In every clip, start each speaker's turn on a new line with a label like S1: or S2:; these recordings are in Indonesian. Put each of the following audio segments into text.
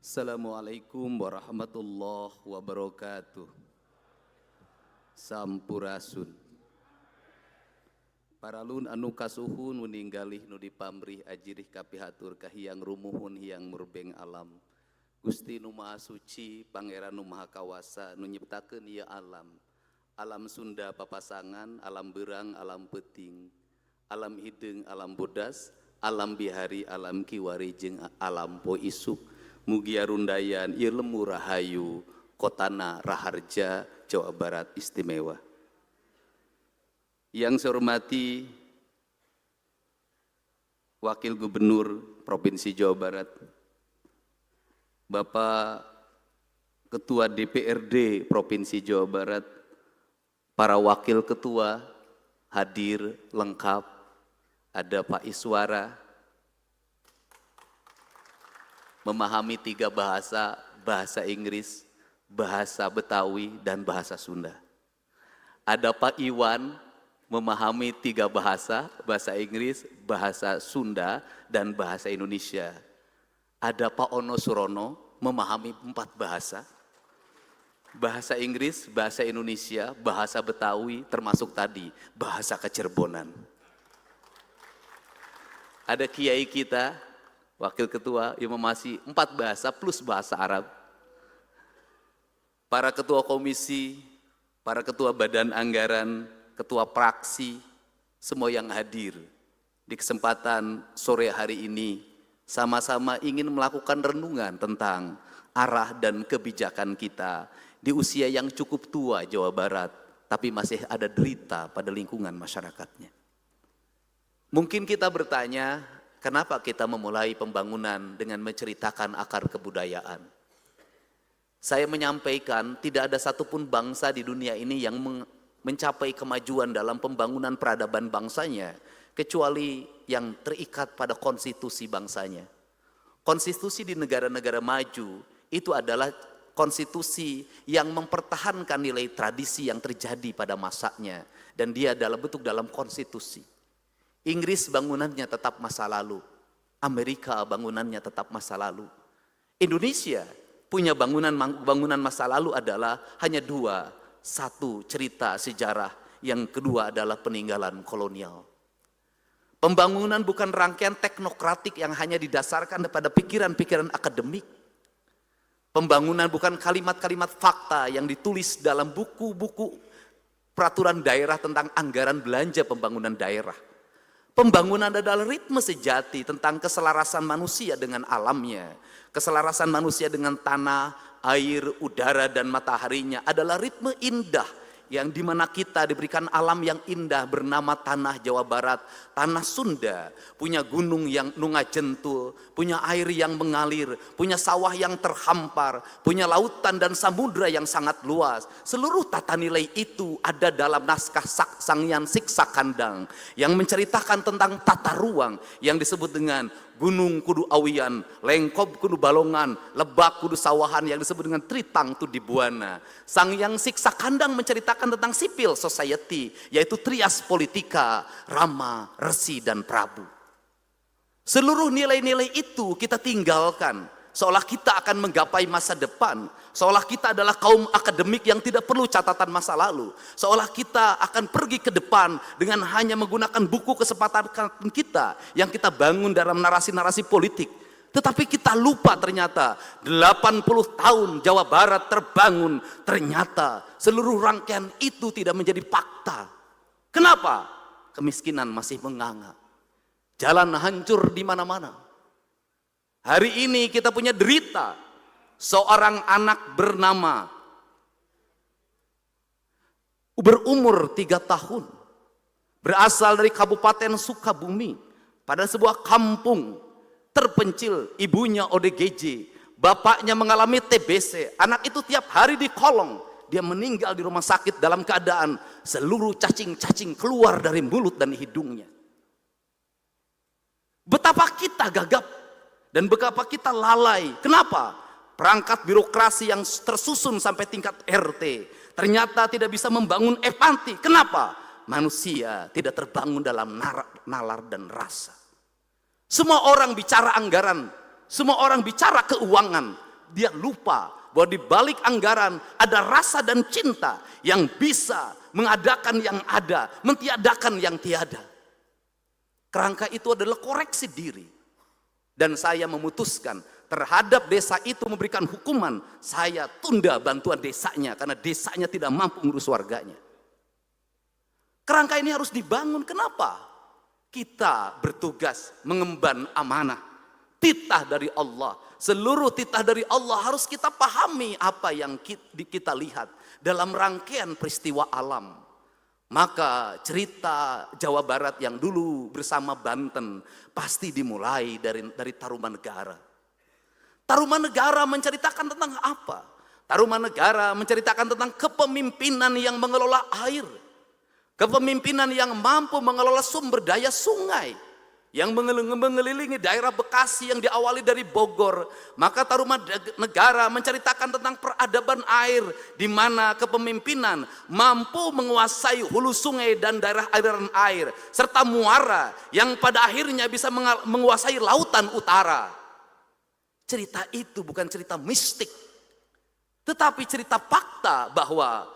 S1: Assalamualaikum warahmatullahi wabarakatuh. Sampurasun. Paralun anu kasuhun meninggalih nu dipamrih ajirih kapihatur kahiyang rumuhun hiyang murbeng alam. Gusti nu Maha Suci, Pangeran nu Maha Kawasa nu nyiptakeun ieu alam. Alam Sunda papasangan, alam berang, alam peting, alam hideung, alam bodas, alam bihari, alam kiwari jeung alam po isuk. Mugia rundayan ieu lemu rahayu kotana Raharja Jawa Barat istimewa. Yang saya hormati Wakil Gubernur Provinsi Jawa Barat, Bapak Ketua DPRD Provinsi Jawa Barat, para wakil ketua hadir lengkap, ada Pak Iswara, memahami 3 bahasa, bahasa Inggris, bahasa Betawi, dan bahasa Sunda. Ada Pak Iwan, memahami 3 bahasa, bahasa Inggris, bahasa Sunda, dan bahasa Indonesia. Ada Pak Ono Surono, memahami 4 bahasa, bahasa Inggris, bahasa Indonesia, bahasa Betawi, termasuk tadi, bahasa Kecerbonan. Ada Kiai kita, Wakil Ketua yang memasi 4 bahasa plus bahasa Arab. Para ketua komisi, para ketua badan anggaran, ketua praksi, semua yang hadir di kesempatan sore hari ini sama-sama ingin melakukan renungan tentang arah dan kebijakan kita di usia yang cukup tua Jawa Barat, tapi masih ada derita pada lingkungan masyarakatnya. Mungkin kita bertanya, kenapa kita memulai pembangunan dengan menceritakan akar kebudayaan? Saya menyampaikan tidak ada satupun bangsa di dunia ini yang mencapai kemajuan dalam pembangunan peradaban bangsanya kecuali yang terikat pada konstitusi bangsanya. Konstitusi di negara-negara maju itu adalah konstitusi yang mempertahankan nilai tradisi yang terjadi pada masanya, dan dia dalam bentuk dalam konstitusi. Inggris bangunannya tetap masa lalu, Amerika bangunannya tetap masa lalu. Indonesia punya bangunan masa lalu adalah hanya 2, 1 cerita sejarah, yang kedua adalah peninggalan kolonial. Pembangunan bukan rangkaian teknokratik yang hanya didasarkan pada pikiran-pikiran akademik. Pembangunan bukan kalimat-kalimat fakta yang ditulis dalam buku-buku peraturan daerah tentang anggaran belanja pembangunan daerah. Pembangunan adalah ritme sejati tentang keselarasan manusia dengan alamnya. Keselarasan manusia dengan tanah, air, udara, dan mataharinya adalah ritme indah yang dimana kita diberikan alam yang indah bernama tanah Jawa Barat, tanah Sunda, punya gunung yang nungajentul, punya air yang mengalir, punya sawah yang terhampar, punya lautan dan samudra yang sangat luas. Seluruh tata nilai itu ada dalam naskah Sanghyang Siksa Kandang yang menceritakan tentang tata ruang yang disebut dengan gunung kudu awian, lengkop kudu balongan, lebak kudu sawahan yang disebut dengan tritang tu dibuana. Sanghyang Siksa Kandang menceritakan tentang civil society, yaitu trias politika, Rama, Resi, dan Prabu. Seluruh nilai-nilai itu kita tinggalkan, seolah kita akan menggapai masa depan, seolah kita adalah kaum akademik yang tidak perlu catatan masa lalu, seolah kita akan pergi ke depan dengan hanya menggunakan buku kesempatan kita yang kita bangun dalam narasi-narasi politik. Tetapi kita lupa ternyata 80 tahun Jawa Barat terbangun, ternyata seluruh rangkaian itu tidak menjadi fakta. Kenapa? Kemiskinan masih menganga, jalan hancur di mana-mana. Hari ini kita punya derita seorang anak bernama berumur 3 tahun, berasal dari Kabupaten Sukabumi, pada sebuah kampung terpencil. Ibunya ODGJ, bapaknya mengalami TBC. Anak itu tiap hari di kolong. Dia meninggal di rumah sakit dalam keadaan seluruh cacing-cacing keluar dari mulut dan hidungnya. Betapa kita gagap dan betapa kita lalai. Kenapa? Perangkat birokrasi yang tersusun sampai tingkat RT ternyata tidak bisa membangun empati. Kenapa? Manusia tidak terbangun dalam nalar dan rasa. Semua orang bicara anggaran, semua orang bicara keuangan, dia lupa bahwa di balik anggaran ada rasa dan cinta yang bisa mengadakan yang ada, mentiadakan yang tiada. Kerangka itu adalah koreksi diri. Dan saya memutuskan terhadap desa itu memberikan hukuman, saya tunda bantuan desanya karena desanya tidak mampu mengurus warganya. Kerangka ini harus dibangun. Kenapa? Kita bertugas mengemban amanah, titah dari Allah. Seluruh titah dari Allah harus kita pahami apa yang kita lihat dalam rangkaian peristiwa alam. Maka cerita Jawa Barat yang dulu bersama Banten pasti dimulai dari Tarumanegara. Tarumanegara menceritakan tentang apa? Tarumanegara menceritakan tentang kepemimpinan yang mengelola air. Kepemimpinan yang mampu mengelola sumber daya sungai. Yang mengelilingi daerah Bekasi yang diawali dari Bogor. Maka Tarumanegara menceritakan tentang peradaban air, di mana kepemimpinan mampu menguasai hulu sungai dan daerah aliran air, serta muara yang pada akhirnya bisa menguasai lautan utara. Cerita itu bukan cerita mistik, tetapi cerita fakta bahwa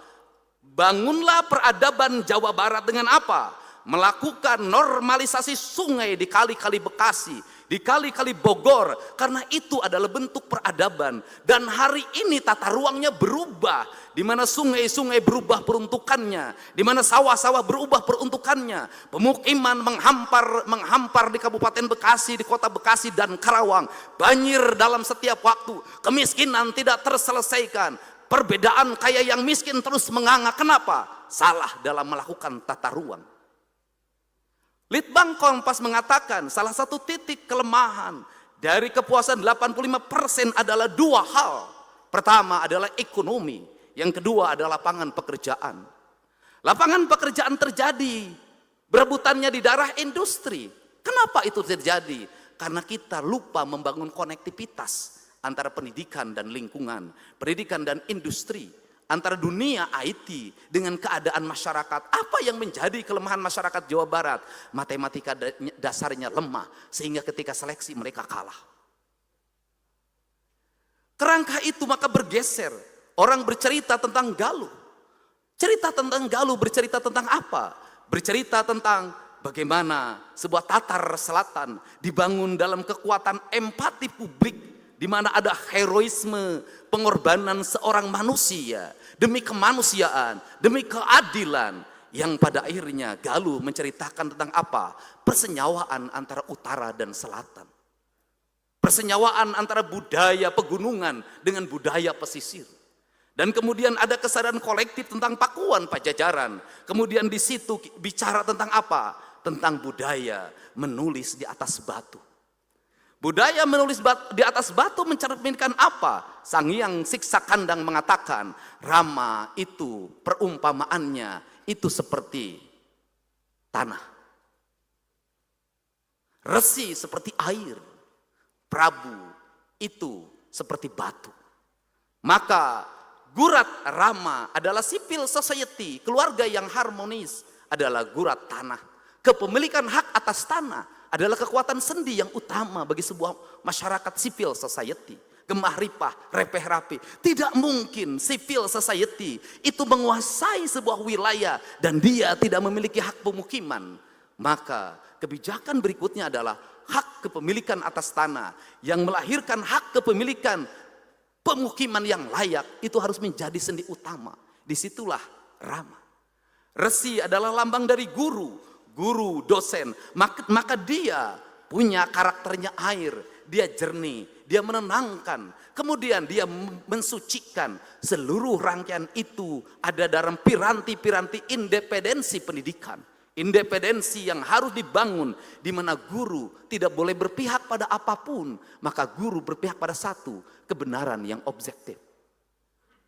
S1: bangunlah peradaban Jawa Barat dengan apa? Melakukan normalisasi sungai di kali-kali Bekasi, di kali-kali Bogor, karena itu adalah bentuk peradaban. Dan hari ini tata ruangnya berubah, di mana sungai-sungai berubah peruntukannya, di mana sawah-sawah berubah peruntukannya, pemukiman menghampar di Kabupaten Bekasi, di Kota Bekasi dan Karawang, banjir dalam setiap waktu, kemiskinan tidak terselesaikan, perbedaan kaya yang miskin terus menganga. Kenapa? Salah dalam melakukan tata ruang. Litbang Kompas mengatakan salah satu titik kelemahan dari kepuasan 85% adalah dua hal. Pertama adalah ekonomi, yang kedua adalah lapangan pekerjaan. Lapangan pekerjaan terjadi, berebutannya di daerah industri. Kenapa itu terjadi? Karena kita lupa membangun konektivitas antara pendidikan dan lingkungan, pendidikan dan industri, antara dunia IT dengan keadaan masyarakat. Apa yang menjadi kelemahan masyarakat Jawa Barat? Matematika dasarnya lemah, sehingga ketika seleksi mereka kalah. Kerangka itu maka bergeser. Orang bercerita tentang Galuh. Cerita tentang Galuh bercerita tentang apa? Bercerita tentang bagaimana sebuah Tatar Selatan dibangun dalam kekuatan empati publik, di mana ada heroisme pengorbanan seorang manusia demi kemanusiaan, demi keadilan, yang pada akhirnya Galuh menceritakan tentang apa? Persenyawaan antara utara dan selatan. Persenyawaan antara budaya pegunungan dengan budaya pesisir. Dan kemudian ada kesadaran kolektif tentang Pakuan Pajajaran. Kemudian di situ bicara tentang apa? Tentang budaya menulis di atas batu. Budaya menulis di atas batu mencerminkan apa? Sang Hyang Siksa Kandang mengatakan, Rama itu perumpamaannya itu seperti tanah. Resi seperti air. Prabu itu seperti batu. Maka Gurat Rama adalah civil society, keluarga yang harmonis adalah gurat tanah. Kepemilikan hak atas tanah adalah kekuatan sendi yang utama bagi sebuah masyarakat civil society. Gemah ripah, repeh rapi. Tidak mungkin civil society itu menguasai sebuah wilayah dan dia tidak memiliki hak pemukiman. Maka kebijakan berikutnya adalah hak kepemilikan atas tanah yang melahirkan hak kepemilikan pemukiman yang layak. Itu harus menjadi sendi utama. Disitulah Rama. Resi adalah lambang dari guru dosen, maka dia punya karakternya air, dia jernih, dia menenangkan, kemudian dia mensucikan. Seluruh rangkaian itu ada dalam piranti-piranti independensi pendidikan, independensi yang harus dibangun, di mana guru tidak boleh berpihak pada apapun, maka guru berpihak pada satu, kebenaran yang objektif.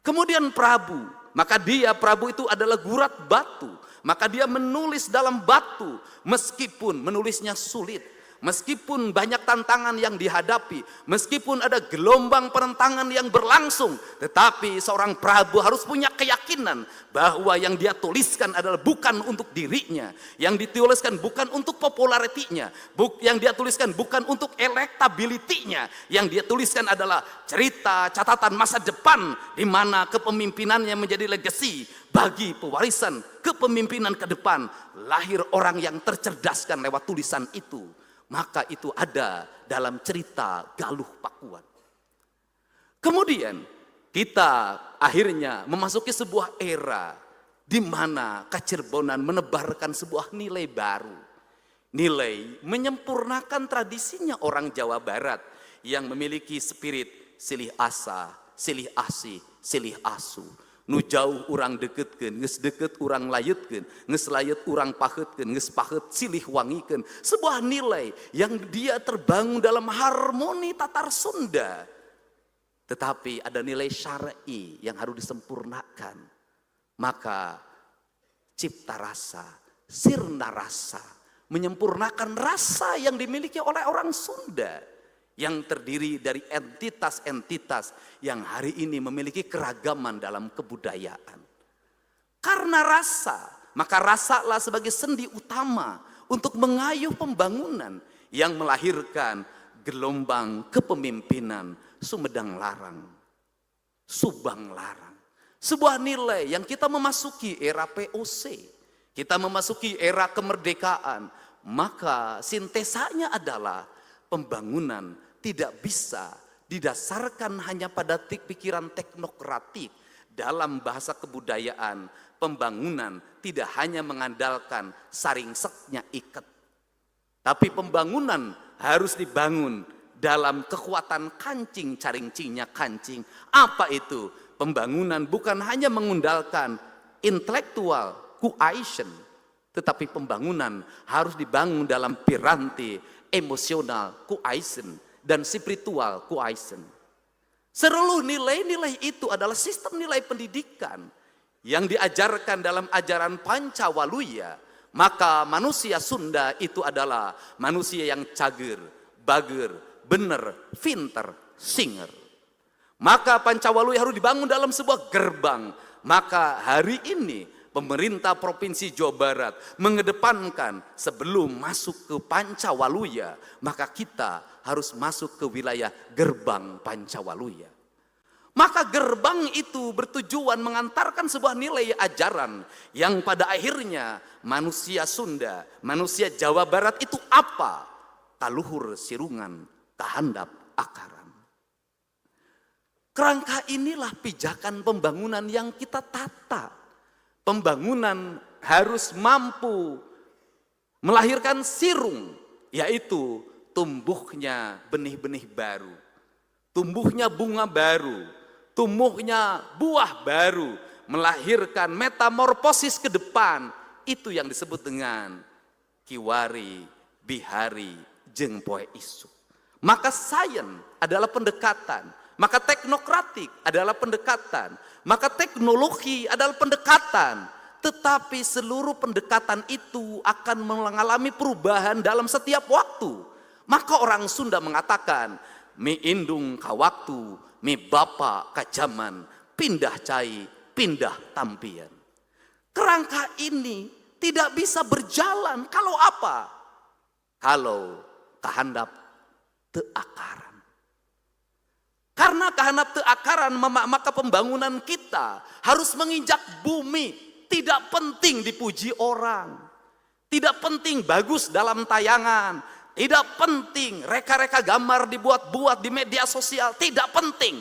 S1: Kemudian Prabu, maka Prabu itu adalah gurat batu. Maka dia menulis dalam batu, meskipun menulisnya sulit. meskipun banyak tantangan yang dihadapi, meskipun ada gelombang penentangan yang berlangsung, tetapi seorang Prabu harus punya keyakinan bahwa yang dia tuliskan adalah bukan untuk dirinya, yang dituliskan bukan untuk popularitinya, yang dia tuliskan bukan untuk elektabilitinya, yang dia tuliskan adalah cerita catatan masa depan di mana kepemimpinannya menjadi legacy bagi pewarisan kepemimpinan ke depan. Lahir orang yang tercerdaskan lewat tulisan itu. Maka itu ada dalam cerita Galuh Pakuan. Kemudian kita akhirnya memasuki sebuah era di mana Kacirbonan menebarkan sebuah nilai baru. Nilai menyempurnakan tradisinya orang Jawa Barat yang memiliki spirit silih asa, silih asih, silih asu. Nu jauh urang deketkeun, geus deket urang layetkeun, geus layet urang paheutkeun, geus paheut silih wangikeun. Sebuah nilai yang dia terbangun dalam harmoni tatar Sunda. Tetapi ada nilai syar'i yang harus disempurnakan. Maka cipta rasa, sirna rasa, menyempurnakan rasa yang dimiliki oleh orang Sunda, yang terdiri dari entitas-entitas yang hari ini memiliki keragaman dalam kebudayaan. Karena rasa, maka rasalah sebagai sendi utama untuk mengayuh pembangunan yang melahirkan gelombang kepemimpinan Sumedang Larang, Subang Larang. Sebuah nilai yang kita memasuki era POC, kita memasuki era kemerdekaan, maka sintesanya adalah pembangunan tidak bisa didasarkan hanya pada pikiran teknokratik. Dalam bahasa kebudayaan, pembangunan tidak hanya mengandalkan saringseknya iket. Tapi pembangunan harus dibangun dalam kekuatan kancing caringcingnya kancing. Apa itu? Pembangunan bukan hanya mengandalkan intelektual cohesion, tetapi pembangunan harus dibangun dalam piranti emosional cohesion dan spiritual cohesion. Seluruh nilai-nilai itu adalah sistem nilai pendidikan yang diajarkan dalam ajaran Pancawaluya. Maka manusia Sunda itu adalah manusia yang cager, bager, bener, pinter, singer. Maka Pancawaluya harus dibangun dalam sebuah gerbang. Maka hari ini pemerintah Provinsi Jawa Barat mengedepankan sebelum masuk ke Pancawaluya, maka kita harus masuk ke wilayah gerbang Pancawaluya. Maka gerbang itu bertujuan mengantarkan sebuah nilai ajaran yang pada akhirnya manusia Sunda, manusia Jawa Barat itu apa? Kaluhur sirungan, kahandap akaran. Kerangka inilah pijakan pembangunan yang kita tata. Pembangunan harus mampu melahirkan sirung, yaitu tumbuhnya benih-benih baru, tumbuhnya bunga baru, tumbuhnya buah baru, melahirkan metamorfosis ke depan. Itu yang disebut dengan kiwari, bihari, jeung poe isu. Maka sains adalah pendekatan, maka teknokratik adalah pendekatan, maka teknologi adalah pendekatan. Tetapi seluruh pendekatan itu akan mengalami perubahan dalam setiap waktu. Maka orang Sunda mengatakan, mi indung ka waktu, mi bapa ka zaman, pindah cai, pindah tampian. Kerangka ini tidak bisa berjalan kalau apa? Kalau kahandap teu akaran. Karena kahandap teu akaran, maka pembangunan kita harus menginjak bumi. Tidak penting dipuji orang, tidak penting bagus dalam tayangan, tidak penting reka-reka gambar dibuat-buat di media sosial, tidak penting.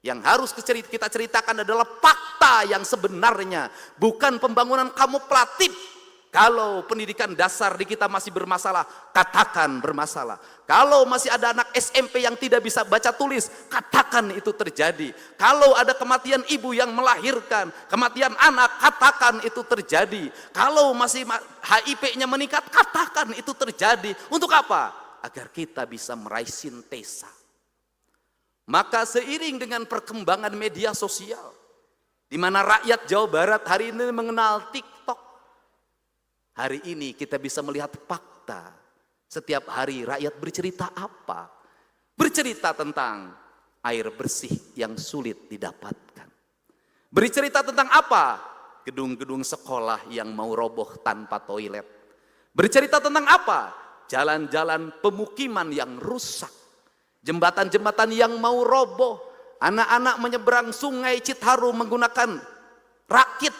S1: Yang harus kita ceritakan adalah fakta yang sebenarnya, bukan pembangunan kamuflatif. Kalau pendidikan dasar di kita masih bermasalah, katakan bermasalah. Kalau masih ada anak SMP yang tidak bisa baca tulis, katakan itu terjadi. Kalau ada kematian ibu yang melahirkan, kematian anak, katakan itu terjadi. Kalau masih HIV-nya meningkat, katakan itu terjadi. Untuk apa? Agar kita bisa meraih sintesa. Maka seiring dengan perkembangan media sosial, di mana rakyat Jawa Barat hari ini mengenal TikTok, hari ini kita bisa melihat fakta Setiap hari rakyat bercerita apa? Bercerita tentang air bersih yang sulit didapatkan. Bercerita tentang apa? Gedung-gedung sekolah yang mau roboh tanpa toilet. Bercerita tentang apa? Jalan-jalan pemukiman yang rusak. Jembatan-jembatan yang mau roboh. Anak-anak menyeberang sungai Citarum menggunakan rakit.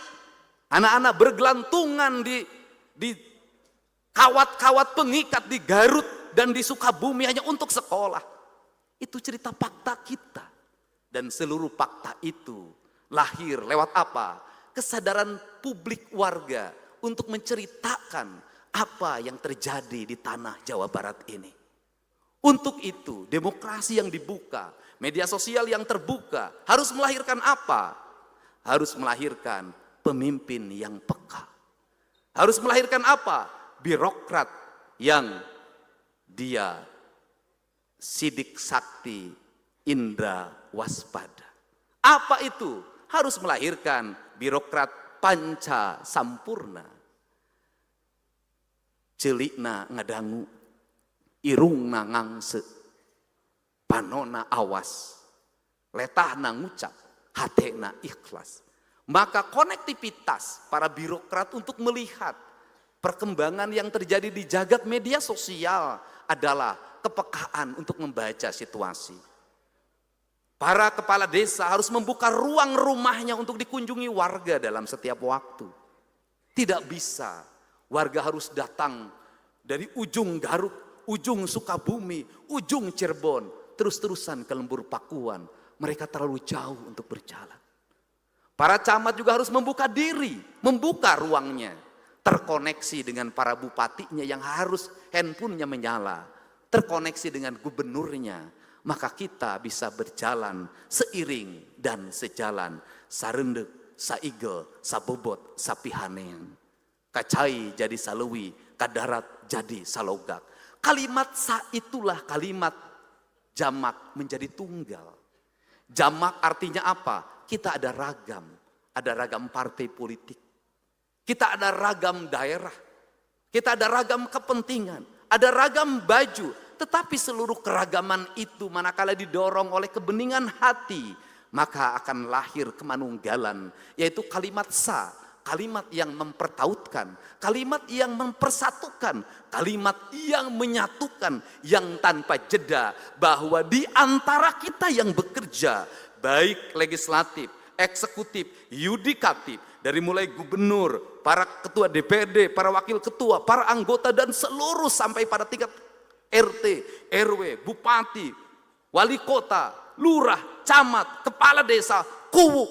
S1: Anak-anak bergelantungan di kawat-kawat pengikat di Garut dan di Sukabumi hanya untuk sekolah. Itu cerita fakta kita. Dan seluruh fakta itu lahir lewat apa? Kesadaran publik warga untuk menceritakan apa yang terjadi di tanah Jawa Barat ini. Untuk itu, demokrasi yang dibuka, media sosial yang terbuka, harus melahirkan apa? Harus melahirkan pemimpin yang peka. Harus melahirkan apa? Birokrat yang dia sidik sakti, indra waspada. Apa itu? Harus melahirkan birokrat panca sampurna. Celikna ngadangu, irungna ngangse, panona awas, letahna ngucap, hatena ikhlas. Maka konektivitas para birokrat untuk melihat perkembangan yang terjadi di jagat media sosial adalah kepekaan untuk membaca situasi. Para kepala desa harus membuka ruang rumahnya untuk dikunjungi warga dalam setiap waktu. Tidak bisa warga harus datang dari ujung Garut, ujung Sukabumi, ujung Cirebon, terus-terusan ke lembur Pakuan. Mereka terlalu jauh untuk berjalan. Para camat juga harus membuka diri, membuka ruangnya. Terkoneksi dengan para bupatinya yang harus handphonenya menyala. Terkoneksi dengan gubernurnya. Maka kita bisa berjalan seiring dan sejalan. Sarendek, saigel, sabobot, sapihanean. Kacai jadi salewi, kadarat jadi salogak. Kalimat sa itulah kalimat jamak menjadi tunggal. Jamak artinya apa? Kita ada ragam partai politik. Kita ada ragam daerah. Kita ada ragam kepentingan. Ada ragam baju. Tetapi seluruh keragaman itu manakala didorong oleh kebeningan hati, maka akan lahir kemanunggalan, yaitu kalimat sa. Kalimat yang mempertautkan, kalimat yang mempersatukan, kalimat yang menyatukan, yang tanpa jeda, bahwa di antara kita yang bekerja, baik legislatif, eksekutif, yudikatif, dari mulai gubernur, para ketua DPRD, para wakil ketua, para anggota dan seluruh sampai pada tingkat RT, RW, bupati, wali kota, lurah, camat, kepala desa, kuwu,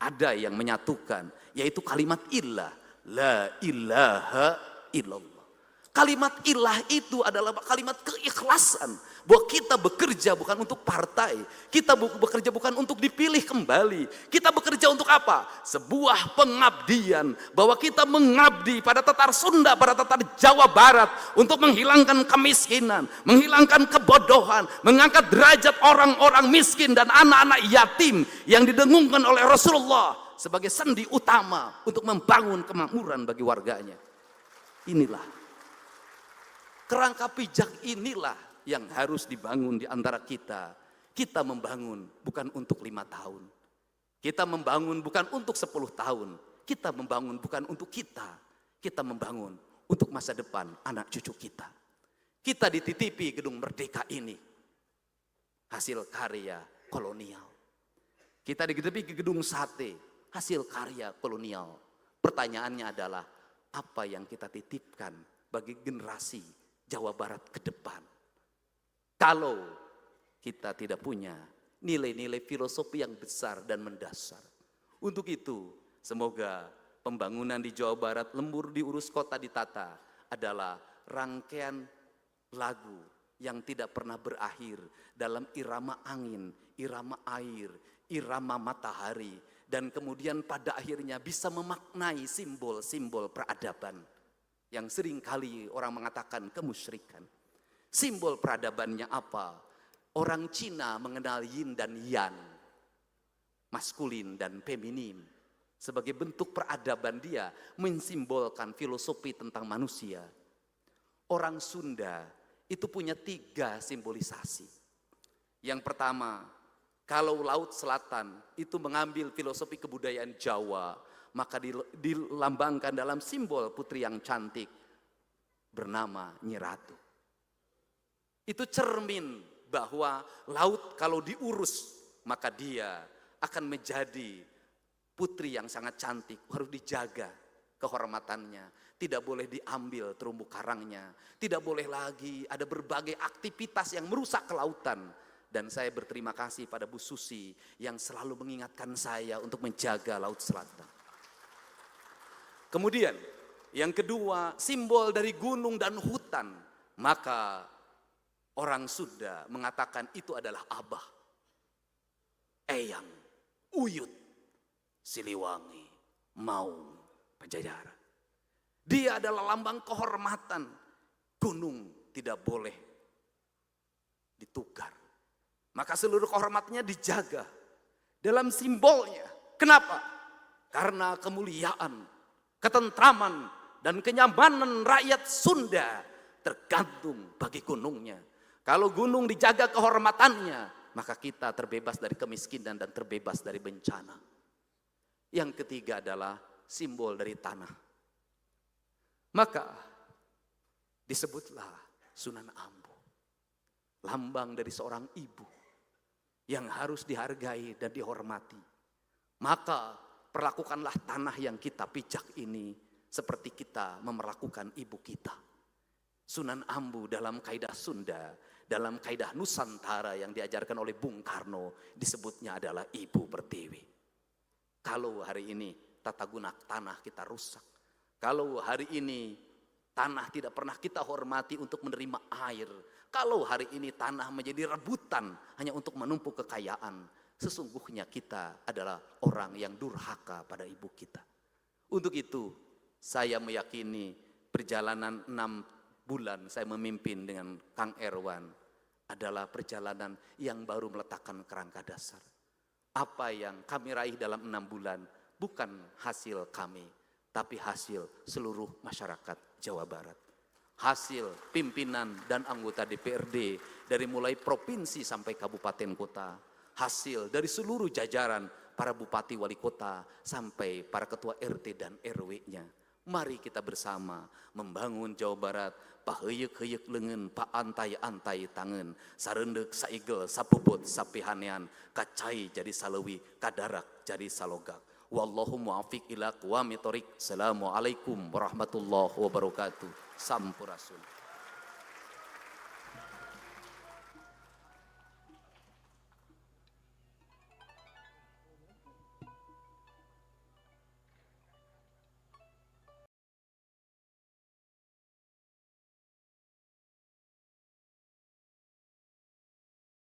S1: ada yang menyatukan, yaitu kalimat ilah, la ilaha illallah. Kalimat ilah itu adalah kalimat keikhlasan, bahwa kita bekerja bukan untuk partai, kita bekerja bukan untuk dipilih kembali, kita bekerja untuk apa? Sebuah pengabdian, bahwa kita mengabdi pada tatar Sunda, pada tatar Jawa Barat, untuk menghilangkan kemiskinan, menghilangkan kebodohan, mengangkat derajat orang-orang miskin dan anak-anak yatim yang didengungkan oleh Rasulullah sebagai sendi utama untuk membangun kemakmuran bagi warganya. Inilah kerangka pijak, inilah yang harus dibangun di antara kita. Kita membangun bukan untuk 5 tahun. Kita membangun bukan untuk 10 tahun. Kita membangun bukan untuk kita. Kita membangun untuk masa depan anak cucu kita. Kita dititipi gedung Merdeka ini, hasil karya kolonial. Kita dititipi gedung sate, hasil karya kolonial. Pertanyaannya adalah, apa yang kita titipkan bagi generasi Jawa Barat ke depan? Kalau kita tidak punya nilai-nilai filosofi yang besar dan mendasar. Untuk itu, semoga pembangunan di Jawa Barat, lembur diurus, kota ditata, adalah rangkaian lagu yang tidak pernah berakhir dalam irama angin, irama air, irama matahari, dan kemudian pada akhirnya bisa memaknai simbol-simbol peradaban yang seringkali orang mengatakan kemusyrikan. Simbol peradabannya apa? Orang Cina mengenal yin dan yang, maskulin dan feminim. Sebagai bentuk peradaban dia mensimbolkan filosofi tentang manusia. Orang Sunda itu punya 3 simbolisasi. Yang pertama, kalau Laut Selatan itu mengambil filosofi kebudayaan Jawa, maka dilambangkan dalam simbol putri yang cantik bernama Nyi Ratu. Itu cermin bahwa laut kalau diurus, maka dia akan menjadi putri yang sangat cantik, harus dijaga kehormatannya. Tidak boleh diambil terumbu karangnya. Tidak boleh lagi ada berbagai aktivitas yang merusak kelautan. Dan saya berterima kasih pada Bu Susi yang selalu mengingatkan saya untuk menjaga Laut Selatan. Kemudian yang kedua, simbol dari gunung dan hutan. Maka orang Sunda mengatakan itu adalah Abah, Eyang, Uyut, Siliwangi, Maung, Pajajaran. Dia adalah lambang kehormatan. Gunung tidak boleh ditukar. Maka seluruh kehormatannya dijaga dalam simbolnya. Kenapa? Karena kemuliaan, ketentraman, dan kenyamanan rakyat Sunda tergantung bagi gunungnya. Kalau gunung dijaga kehormatannya, maka kita terbebas dari kemiskinan dan terbebas dari bencana. Yang ketiga adalah simbol dari tanah. Maka disebutlah Sunan Ambu, lambang dari seorang ibu yang harus dihargai dan dihormati. Maka perlakukanlah tanah yang kita pijak ini seperti kita memperlakukan ibu kita. Sunan Ambu dalam kaidah Sunda, dalam kaidah Nusantara yang diajarkan oleh Bung Karno, disebutnya adalah Ibu Pertiwi. Kalau hari ini tata guna tanah kita rusak, kalau hari ini tanah tidak pernah kita hormati untuk menerima air, kalau hari ini tanah menjadi rebutan hanya untuk menumpuk kekayaan, sesungguhnya kita adalah orang yang durhaka pada ibu kita. Untuk itu saya meyakini perjalanan 6 bulan saya memimpin dengan Kang Erwan adalah perjalanan yang baru meletakkan kerangka dasar. Apa yang kami raih dalam 6 bulan bukan hasil kami, tapi hasil seluruh masyarakat Jawa Barat. Hasil pimpinan dan anggota DPRD dari mulai provinsi sampai kabupaten kota. Hasil dari seluruh jajaran para bupati wali kota sampai para ketua RT dan RW-nya. Mari kita bersama membangun Jawa Barat. Paheyek-heyek lengan, pa antai-antai tangan, sarendek saigel, sapuput, sapihanean, kacai jadi salewi, kadarak jadi salogak. Wallahu muafiq ila aqwamit thoriq. Assalamualaikum warahmatullahi wabarakatuh. Sampurasun.